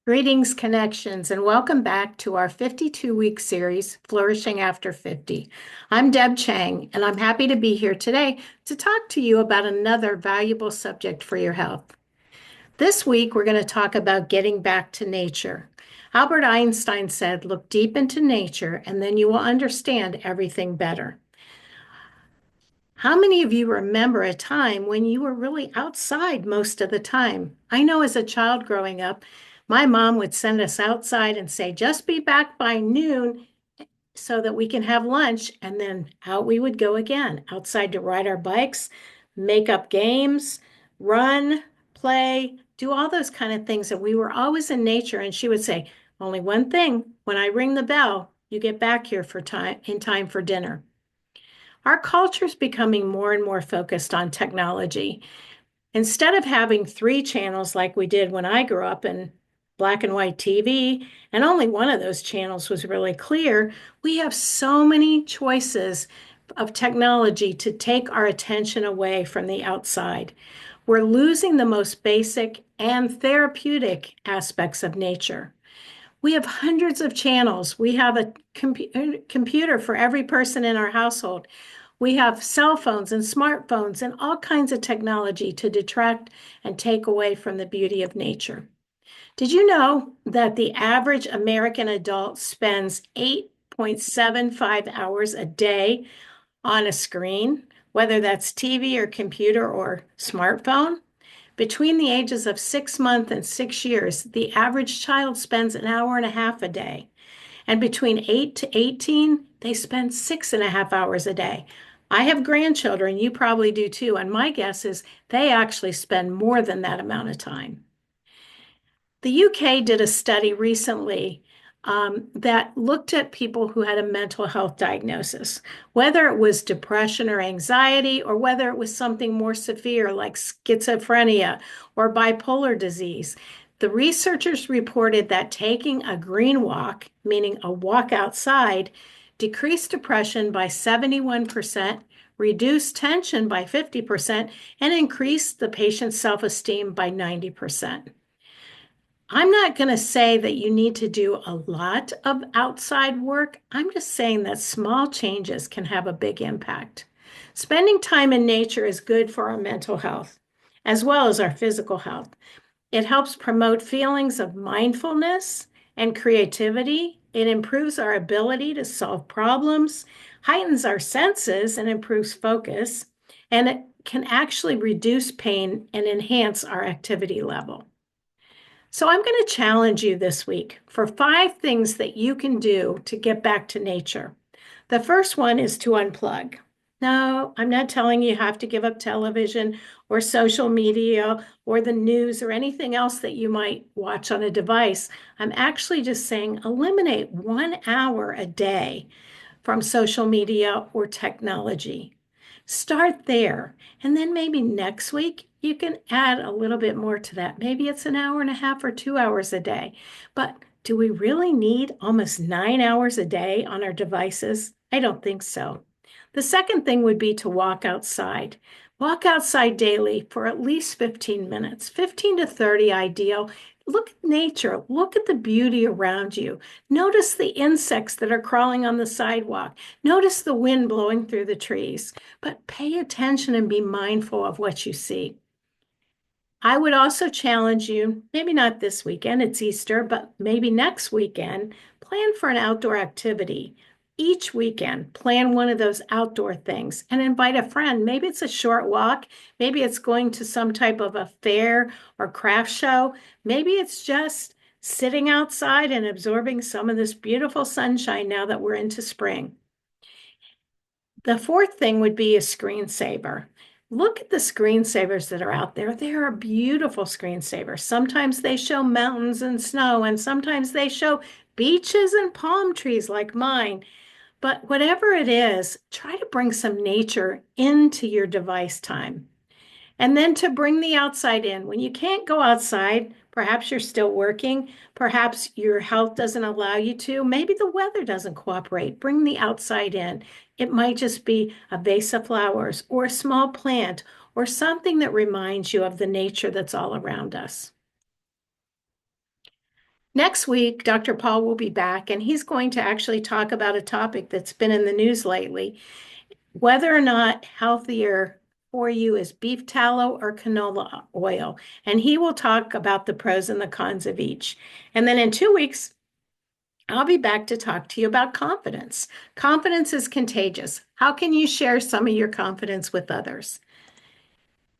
Greetings, connections, and welcome back to our 52-week series, Flourishing After 50. I'm Deb Chang, and I'm happy to be here today to talk to you about another valuable subject for your health. This week, we're going to talk about getting back to nature. Albert Einstein said, "Look deep into nature, and then you will understand everything better." How many of you remember a time when you were really outside most of the time? I know as a child growing up, my mom would send us outside and say, just be back by noon so that we can have lunch. And then out we would go again, outside to ride our bikes, make up games, run, play, do all those kind of things. And we were always in nature. And she would say, only one thing, when I ring the bell, you get back here in time for dinner. Our culture is becoming more and more focused on technology. Instead of having three channels like we did when I grew up in black and white TV, and only one of those channels was really clear, we have so many choices of technology to take our attention away from the outside. We're losing the most basic and therapeutic aspects of nature. We have hundreds of channels. We have a computer for every person in our household. We have cell phones and smartphones and all kinds of technology to detract and take away from the beauty of nature. Did you know that the average American adult spends 8.75 hours a day on a screen, whether that's TV or computer or smartphone? Between the ages of 6 months and 6 years, the average child spends an hour and a half a day. And between 8 to 18, they spend 6.5 hours a day. I have grandchildren, you probably do too, and my guess is they actually spend more than that amount of time. The UK did a study recently that looked at people who had a mental health diagnosis, whether it was depression or anxiety, or whether it was something more severe like schizophrenia or bipolar disease. The researchers reported that taking a green walk, meaning a walk outside, decreased depression by 71%, reduced tension by 50%, and increased the patient's self-esteem by 90%. I'm not going to say that you need to do a lot of outside work. I'm just saying that small changes can have a big impact. Spending time in nature is good for our mental health as well as our physical health. It helps promote feelings of mindfulness and creativity. It improves our ability to solve problems, heightens our senses, and improves focus. And it can actually reduce pain and enhance our activity level. So I'm going to challenge you this week for 5 things that you can do to get back to nature. The first one is to unplug. No, I'm not telling you have to give up television or social media or the news or anything else that you might watch on a device. I'm actually just saying eliminate 1 hour a day from social media or technology. Start there. And then maybe next week you can add a little bit more to that. Maybe it's an hour and a half or 2 hours a day. But do we really need almost 9 hours a day on our devices? I don't think so. The second thing would be to walk outside. Walk outside daily for at least 15 minutes, 15 to 30 ideal. Look at nature. Look at the beauty around you. Notice the insects that are crawling on the sidewalk. Notice the wind blowing through the trees. But pay attention and be mindful of what you see. I would also challenge you, maybe not this weekend, it's Easter, but maybe next weekend, plan for an outdoor activity. Each weekend, plan one of those outdoor things and invite a friend. Maybe it's a short walk. Maybe it's going to some type of a fair or craft show. Maybe it's just sitting outside and absorbing some of this beautiful sunshine now that we're into spring. The fourth thing would be a screensaver. Look at the screensavers that are out there. They are beautiful screensavers. Sometimes they show mountains and snow, and sometimes they show beaches and palm trees like mine. But whatever it is, try to bring some nature into your device time. And then to bring the outside in. When you can't go outside, perhaps you're still working, perhaps your health doesn't allow you to, maybe the weather doesn't cooperate. Bring the outside in. It might just be a vase of flowers or a small plant or something that reminds you of the nature that's all around us. Next week, Dr. Paul will be back, and he's going to actually talk about a topic that's been in the news lately, whether or not healthier for you is beef tallow or canola oil. And he will talk about the pros and the cons of each. And then in 2 weeks, I'll be back to talk to you about confidence. Confidence is contagious. How can you share some of your confidence with others?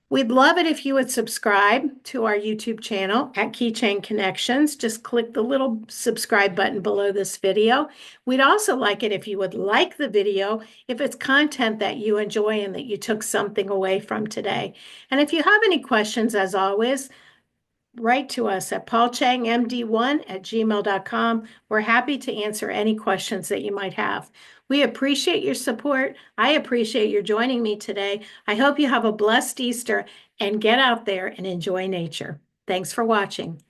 We'd love it if you would subscribe to our YouTube channel at Keychain Connections. Just click the little subscribe button below this video. We'd also like it if you would like the video, if it's content that you enjoy and that you took something away from today. And if you have any questions, as always, write to us at paulchangmd1@gmail.com. We're happy to answer any questions that you might have. We appreciate your support. I appreciate your joining me today. I hope you have a blessed Easter and get out there and enjoy nature. Thanks for watching.